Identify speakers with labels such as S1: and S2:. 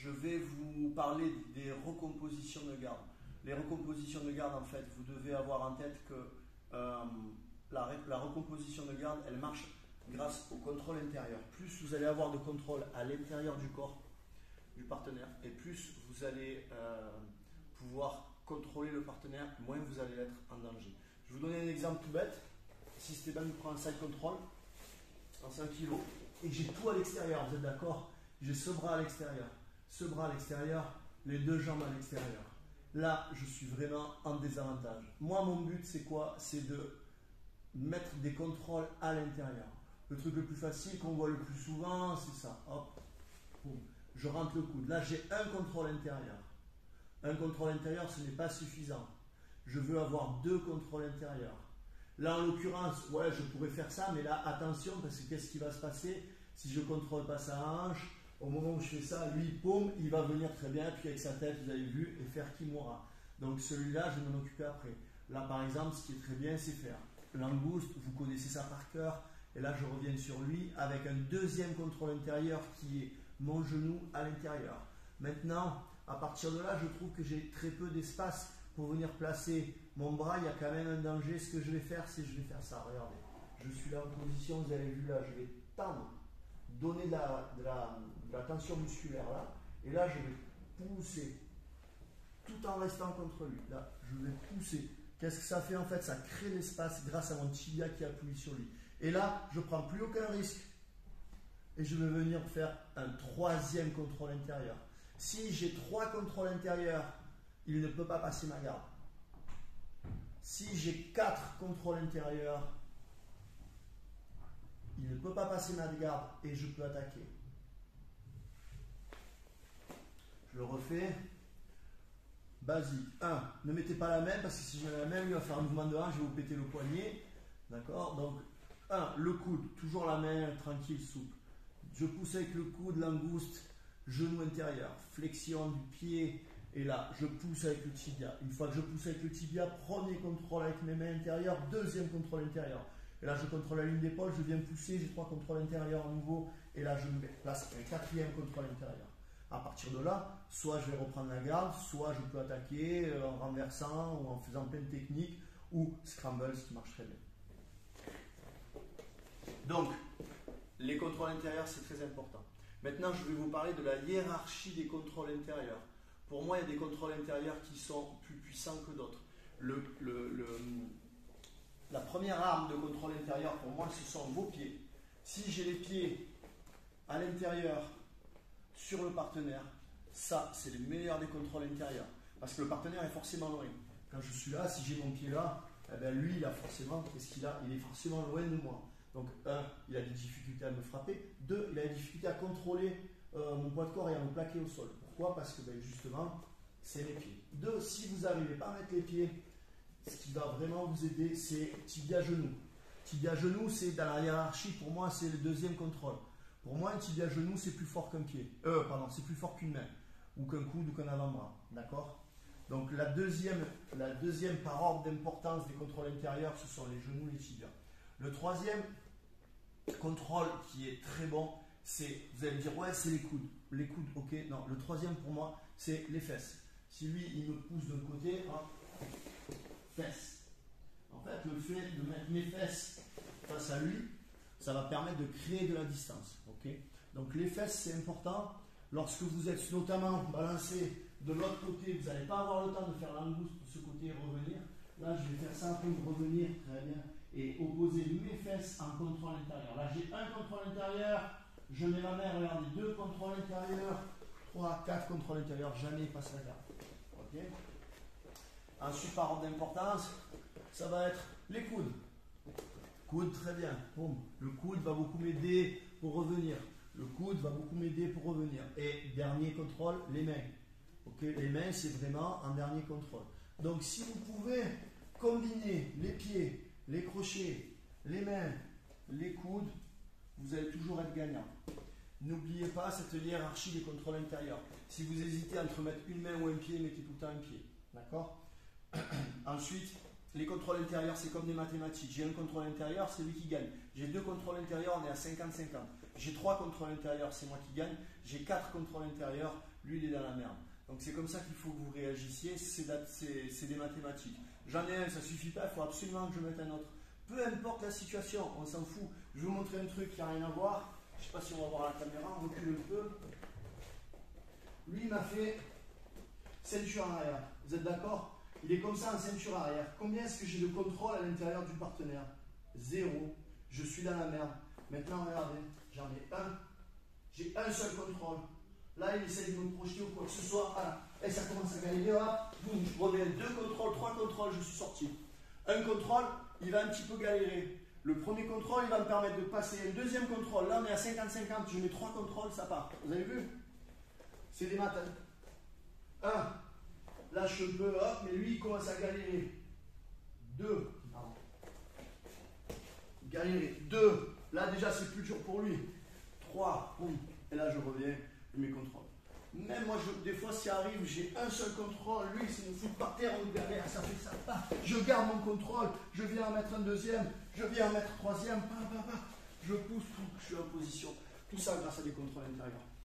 S1: je vais vous parler des recompositions de garde. Les recompositions de garde, en fait, vous devez avoir en tête que la recomposition de garde, elle marche grâce au contrôle intérieur. Plus vous allez avoir de contrôle à l'intérieur du corps du partenaire, et plus vous allez pouvoir contrôler le partenaire, moins vous allez être en danger. Je vais vous donner un exemple tout bête. Si Stéban me prend un side control en 5 kg et que j'ai tout à l'extérieur, vous êtes d'accord? J'ai ce bras à l'extérieur, ce bras à l'extérieur, les deux jambes à l'extérieur. Là, je suis vraiment en désavantage. Moi, mon but, c'est quoi? C'est de mettre des contrôles à l'intérieur. Le truc le plus facile qu'on voit le plus souvent, c'est ça. Hop, boum. Je rentre le coude. Là, j'ai un contrôle intérieur. Un contrôle intérieur, ce n'est pas suffisant. Je veux avoir deux contrôles intérieurs. Là, en l'occurrence, ouais, je pourrais faire ça, mais là, attention, parce que qu'est-ce qui va se passer si je ne contrôle pas sa hanche? Au moment où je fais ça, lui, poum, il va venir très bien, puis avec sa tête, vous avez vu, et faire Kimura. Donc celui-là, je vais m'en occuper après. Là, par exemple, ce qui est très bien, c'est faire l'angouste, vous connaissez ça par cœur, et là, je reviens sur lui avec un deuxième contrôle intérieur qui est mon genou à l'intérieur. Maintenant, à partir de là, je trouve que j'ai très peu d'espace pour venir placer mon bras. Il y a quand même un danger. Ce que je vais faire, c'est je vais faire ça. Regardez, je suis là en position, vous avez vu là, je vais tendre, donner de la tension musculaire là, et là, je vais pousser, tout en restant contre lui. Là, je vais pousser. Qu'est-ce que ça fait en fait? Ça crée l'espace grâce à mon tibia qui appuie sur lui. Et là, je ne prends plus aucun risque. Et je vais venir faire un troisième contrôle intérieur. Si j'ai trois contrôles intérieurs, il ne peut pas passer ma garde. Si j'ai 4 contrôles intérieurs, il ne peut pas passer ma garde et je peux attaquer. Je le refais. Basique. 1. Ne mettez pas la main parce que si je mets la main, il va faire un mouvement de hanche, je vais vous péter le poignet. D'accord? Donc, 1. Le coude. Toujours la main tranquille, souple. Je pousse avec le coude, l'angouste, genou intérieur, flexion du pied. Et là, je pousse avec le tibia. Une fois que je pousse avec le tibia, premier contrôle avec mes mains intérieures, deuxième contrôle intérieur. Et là, je contrôle la ligne d'épaule, je viens pousser, j'ai 3 contrôles intérieurs à nouveau. Et là, je me place un quatrième contrôle intérieur. À partir de là, soit je vais reprendre la garde, soit je peux attaquer en renversant ou en faisant plein de techniques ou scramble, ce qui marche très bien. Donc, les contrôles intérieurs, c'est très important. Maintenant, je vais vous parler de la hiérarchie des contrôles intérieurs. Pour moi, il y a des contrôles intérieurs qui sont plus puissants que d'autres. La première arme de contrôle intérieur, pour moi, ce sont vos pieds. Si j'ai les pieds à l'intérieur, sur le partenaire, ça, c'est les meilleurs des contrôles intérieurs. Parce que le partenaire est forcément loin. Quand je suis là, si j'ai mon pied là, eh bien lui, il a forcément, qu'est-ce qu'il a? Il est forcément loin de moi. Donc, 1, il a des difficultés à me frapper. 2, il a des difficultés à contrôler mon poids de corps et à me plaquer au sol. Pourquoi? Parce que justement, c'est les pieds. 2, si vous n'arrivez pas à mettre les pieds, ce qui va vraiment vous aider, c'est tibia-genou. Tibia-genou, c'est dans la hiérarchie, pour moi, c'est le deuxième contrôle. Pour moi, un tibia-genou, c'est plus fort qu'un pied. C'est plus fort qu'une main, ou qu'un coude, ou qu'un avant-bras. D'accord? Donc, la deuxième par ordre d'importance des contrôles intérieurs, ce sont les genoux, les tibias. Le troisième contrôle qui est très bon, c'est, vous allez me dire, ouais, c'est les coudes. Les coudes, ok. Non, le troisième pour moi, c'est les fesses. Si lui, il me pousse d'un côté, hein, fesses. En fait, le fait de mettre mes fesses face à lui, ça va permettre de créer de la distance. Okay? Donc les fesses, c'est important. Lorsque vous êtes notamment balancé de l'autre côté, vous n'allez pas avoir le temps de faire l'angouste de ce côté et revenir. Là, je vais faire ça pour revenir très bien et opposer mes fesses en contrôle intérieur. Là, j'ai un contrôle intérieur, je mets ma main, regardez, 2 contrôles intérieurs, 3, 4 contrôles intérieurs, jamais il passe la garde. Okay? Ensuite, par ordre d'importance, ça va être les coudes. Coude, très bien. Boum. Le coude va beaucoup m'aider pour revenir. Le coude va beaucoup m'aider pour revenir. Et dernier contrôle, les mains. Okay? Les mains, c'est vraiment un dernier contrôle. Donc, si vous pouvez combiner les pieds, les crochets, les mains, les coudes, vous allez toujours être gagnant. N'oubliez pas cette hiérarchie des contrôles intérieurs. Si vous hésitez entre mettre une main ou un pied, mettez tout le temps un pied. D'accord? Ensuite, les contrôles intérieurs, c'est comme des mathématiques. J'ai un contrôle intérieur, c'est lui qui gagne. J'ai 2 contrôles intérieurs, on est à 50-50. J'ai 3 contrôles intérieurs, c'est moi qui gagne. j'ai 4 contrôles intérieurs, lui il est dans la merde. Donc c'est comme ça qu'il faut que vous réagissiez, c'est des mathématiques. J'en ai un, ça suffit pas, il faut absolument que je mette un autre. Peu importe la situation, on s'en fout. Je vais vous montrer un truc qui n'a rien à voir. Je ne sais pas si on va voir la caméra, on recule un peu. Lui il m'a fait ceinture arrière. Vous êtes d'accord? Il est comme ça en ceinture arrière. Combien est-ce que j'ai de contrôle à l'intérieur du partenaire? 0. Je suis dans la merde. Maintenant, regardez, j'en ai un. J'ai un seul contrôle. Là, il essaie de me projeter ou quoi que ce soit. Voilà. Et ça commence à galérer. Là, boum, je reviens. 2 contrôles, 3 contrôles, je suis sorti. Un contrôle, il va un petit peu galérer. Le premier contrôle, il va me permettre de passer. Un deuxième contrôle, là, on est à 50-50. Je mets 3 contrôles, ça part. Vous avez vu? C'est des maths. 1. Lâche un peu, hop, mais lui, il commence à galérer. 2. Galérer. 2. Là, déjà, c'est plus dur pour lui. 3. Boum. Et là, je reviens, je mes contrôles. Même moi, des fois, si arrive, j'ai un seul contrôle. Lui, c'est me fout par terre, on galère, ça fait ça. Je garde mon contrôle. Je viens en mettre un deuxième. Je viens en mettre un troisième. Je pousse tout. Je suis en position. Tout ça grâce à des contrôles intérieurs.